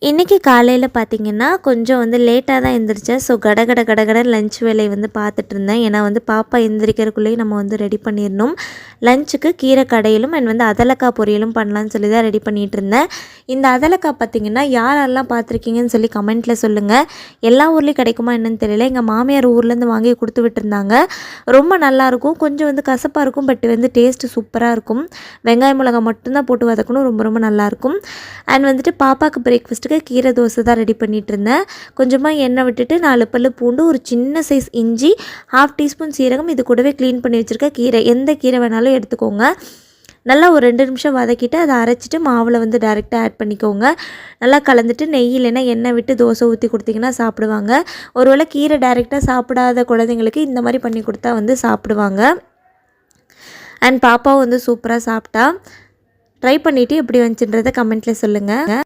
இன்றைக்கி காலையில் பார்த்திங்கன்னா கொஞ்சம் வந்து லேட்டாக தான் எழுந்திரிச்சேன். ஸோ கட லஞ்ச் வேலையை வந்து பார்த்துட்டு இருந்தேன். ஏன்னா வந்து பாப்பா எந்திரிக்கிறதுக்குள்ளேயே நம்ம வந்து ரெடி பண்ணிடணும். லஞ்சுக்கு கீரை கடையிலும் அண்ட் வந்து அதலக்காய் பொரியலும் பண்ணலான்னு சொல்லி தான் ரெடி பண்ணிகிட்டு இருந்தேன். இந்த அதலக்காய் பார்த்திங்கன்னா யாரெல்லாம் பார்த்துருக்கீங்கன்னு சொல்லி கமெண்ட்டில் சொல்லுங்கள். எல்லா ஊர்லேயும் கிடைக்குமா என்னன்னு தெரியல. எங்கள் மாமியார் ஊர்லேருந்து வாங்கி கொடுத்து விட்டுருந்தாங்க. ரொம்ப நல்லாயிருக்கும். கொஞ்சம் வந்து கசப்பாக இருக்கும், பட் வந்து டேஸ்ட்டு சூப்பராக இருக்கும். வெங்காயம் மிளகாய் மட்டும்தான் போட்டு வதக்கணும். ரொம்ப ரொம்ப நல்லாயிருக்கும். அண்ட் வந்துட்டு பாப்பாவுக்கு பிரேக்ஃபாஸ்ட்டுக்கு கீரை தோசை தான் ரெடி பண்ணிகிட்டு இருந்தேன். கொஞ்சமாக எண்ணெய் விட்டுட்டு 4 பல்லு பூண்டு, ஒரு சின்ன சைஸ் இஞ்சி, 1/2 டீஸ்பூன் சீரகம், இது கூடவே க்ளீன் பண்ணி வச்சுருக்க கீரை, எந்த கீரை வேணாலும் எடுத்துக்கோங்க. நல்லா ஒரு 2 நிமிஷம் வதக்கிட்டு அதை அரைச்சிட்டு மாவில் வந்து டைரெக்டாக ஆட் பண்ணிக்கோங்க. நல்லா கலந்துட்டு நெய் இல்லைன்னா எண்ணெய் விட்டு தோசை ஊற்றி கொடுத்திங்கன்னா சாப்பிடுவாங்க. ஒருவேளை கீரை டைரெக்டாக சாப்பிடாத குழந்தைங்களுக்கு இந்த மாதிரி பண்ணி கொடுத்தா வந்து சாப்பிடுவாங்க. அண்ட் பாப்பாவும் வந்து சூப்பராக சாப்பிட்டா. ட்ரை பண்ணிவிட்டு எப்படி வந்துச்சுன்றதை கமெண்ட்டில் சொல்லுங்கள்.